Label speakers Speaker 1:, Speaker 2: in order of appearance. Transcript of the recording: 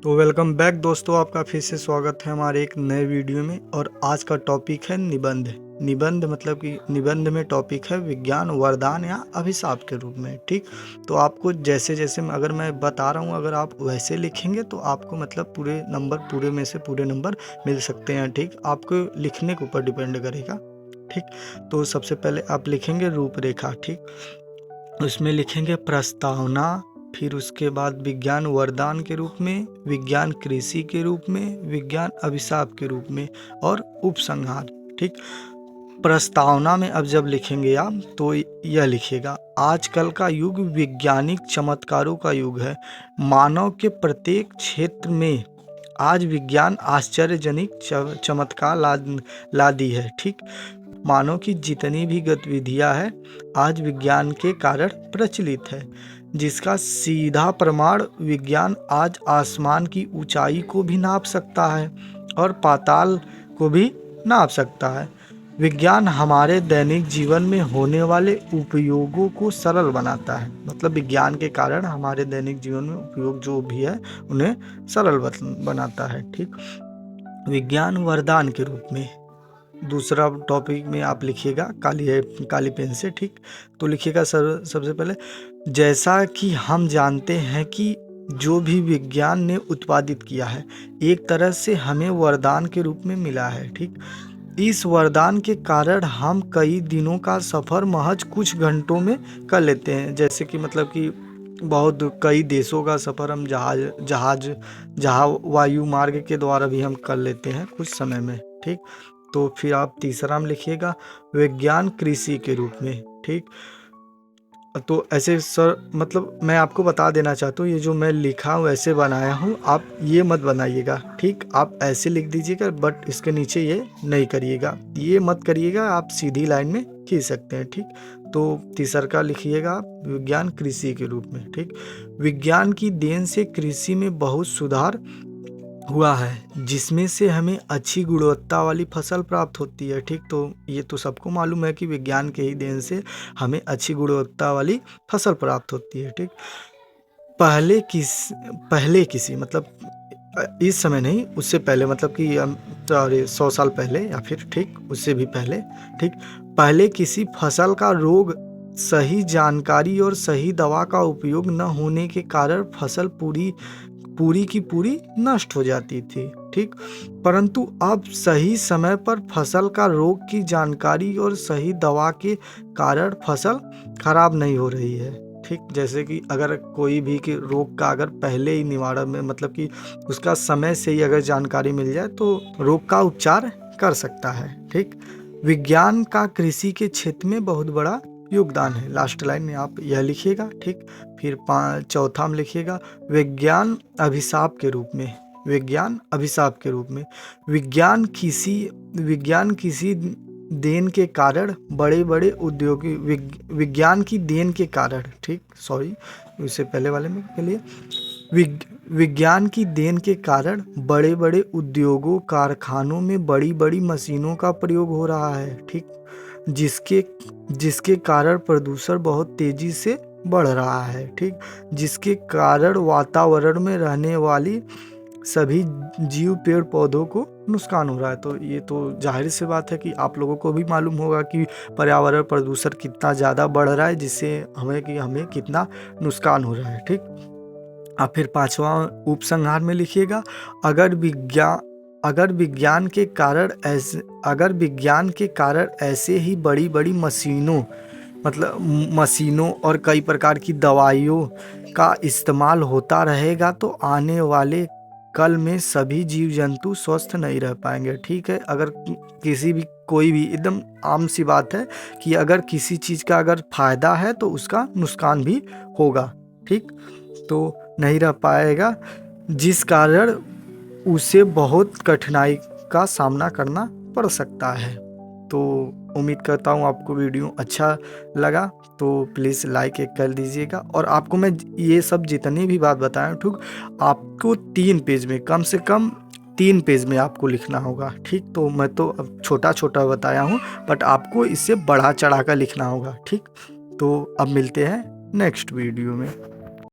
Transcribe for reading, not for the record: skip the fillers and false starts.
Speaker 1: तो welcome back दोस्तों, आपका फिर से स्वागत है हमारे एक नए वीडियो में। और आज का टॉपिक है निबंध। निबंध मतलब कि निबंध में टॉपिक है विज्ञान वरदान या अभिशाप के रूप में। ठीक, तो आपको जैसे जैसे अगर मैं बता रहा हूँ, अगर आप वैसे लिखेंगे तो आपको मतलब पूरे नंबर, पूरे में से पूरे नंबर मिल सकते हैं। ठीक, आपको लिखने के ऊपर डिपेंड करेगा। ठीक, तो सबसे पहले आप लिखेंगे रूपरेखा। ठीक, उसमें लिखेंगे प्रस्तावना, फिर उसके बाद विज्ञान वरदान के रूप में, विज्ञान कृषि के रूप में, विज्ञान अभिशाप के रूप में और उपसंहार। ठीक, प्रस्तावना में अब जब लिखेंगे आप तो यह लिखिएगा, आजकल का युग वैज्ञानिक चमत्कारों का युग है। मानव के प्रत्येक क्षेत्र में आज विज्ञान आश्चर्यजनक चमत्कार ला दी है। ठीक, मानव की जितनी भी गतिविधियां हैं आज विज्ञान के कारण प्रचलित है, जिसका सीधा प्रमाण विज्ञान आज आसमान की ऊंचाई को भी नाप सकता है और पाताल को भी नाप सकता है। विज्ञान हमारे दैनिक जीवन में होने वाले उपयोगों को सरल बनाता है। मतलब विज्ञान के कारण हमारे दैनिक जीवन में उपयोग जो भी है उन्हें सरल बनाता है। ठीक, विज्ञान वरदान के रूप में दूसरा टॉपिक में आप लिखिएगा काली पेन से। ठीक, तो लिखिएगा सर सबसे पहले, जैसा कि हम जानते हैं कि जो भी विज्ञान ने उत्पादित किया है एक तरह से हमें वरदान के रूप में मिला है। ठीक, इस वरदान के कारण हम कई दिनों का सफ़र महज कुछ घंटों में कर लेते हैं। जैसे कि मतलब कि बहुत कई देशों का सफ़र हम जहाज वायु मार्ग के द्वारा भी हम कर लेते हैं कुछ समय में। ठीक, तो फिर आप तीसरा में लिखिएगा विज्ञान कृषि के रूप में। ठीक, तो ऐसे सर मतलब मैं आपको बता देना चाहता हूँ, ये जो मैं लिखा हूँ ऐसे बनाया हूँ, आप ये मत बनाइएगा। ठीक, आप ऐसे लिख दीजिएगा बट इसके नीचे ये नहीं करिएगा, ये मत करिएगा, आप सीधी लाइन में खींच सकते हैं। ठीक, तो तीसरा का लिखिएगा आप विज्ञान कृषि के रूप में। ठीक, विज्ञान की देन से कृषि में बहुत सुधार हुआ है, जिसमें से हमें अच्छी गुणवत्ता वाली फसल प्राप्त होती है। ठीक, तो ये तो सबको मालूम है कि विज्ञान के ही देन से हमें अच्छी गुणवत्ता वाली फसल प्राप्त होती है। ठीक, पहले किसी मतलब इस समय नहीं, उससे पहले मतलब कि 100 साल पहले या फिर ठीक उससे भी पहले। ठीक, पहले किसी फसल का रोग सही जानकारी और सही दवा का उपयोग न होने के कारण फसल पूरी की पूरी नष्ट हो जाती थी। ठीक, परंतु अब सही समय पर फसल का रोग की जानकारी और सही दवा के कारण फसल खराब नहीं हो रही है। ठीक, जैसे कि अगर कोई भी कि रोग का अगर पहले ही निवारण में मतलब कि उसका समय से ही अगर जानकारी मिल जाए तो रोग का उपचार कर सकता है। ठीक, विज्ञान का कृषि के क्षेत्र में बहुत बड़ा योगदान है। लास्ट लाइन में आप यह लिखिएगा। ठीक, फिर चौथा में लिखिएगा विज्ञान अभिशाप के रूप में। विज्ञान अभिशाप के रूप में विज्ञान किसी देन के कारण बड़े बड़े उद्योगी विज्ञान की देन के कारण, ठीक सॉरी इससे पहले वाले में के लिए, विज्ञान की देन के कारण बड़े बड़े उद्योगों कारखानों में बड़ी बड़ी मशीनों का प्रयोग हो रहा है। ठीक, जिसके कारण प्रदूषण बहुत तेजी से बढ़ रहा है। ठीक, जिसके कारण वातावरण में रहने वाली सभी जीव पेड़ पौधों को नुकसान हो रहा है। तो ये तो जाहिर सी बात है कि आप लोगों को भी मालूम होगा कि पर्यावरण प्रदूषण कितना ज़्यादा बढ़ रहा है, जिससे हमें कितना नुकसान हो रहा है। ठीक, आप फिर पांचवा उपसंहार में लिखिएगा, अगर विज्ञान के कारण ऐसे ही बड़ी बड़ी मशीनों और कई प्रकार की दवाइयों का इस्तेमाल होता रहेगा तो आने वाले कल में सभी जीव जंतु स्वस्थ नहीं रह पाएंगे। ठीक है, अगर कोई भी एकदम आम सी बात है कि अगर किसी चीज़ का अगर फायदा है तो उसका नुकसान भी होगा। ठीक, तो नहीं रह पाएगा, जिस कारण उसे बहुत कठिनाई का सामना करना पड़ सकता है। तो उम्मीद करता हूँ आपको वीडियो अच्छा लगा, तो प्लीज़ लाइक एक कर दीजिएगा। और आपको मैं ये सब जितनी भी बात बताया ठीक, आपको 3 पेज में कम से कम 3 पेज में आपको लिखना होगा। ठीक, तो मैं तो अब छोटा छोटा बताया हूँ बट आपको इससे बढ़ा चढ़ा कर लिखना होगा। ठीक, तो अब मिलते हैं नेक्स्ट वीडियो में।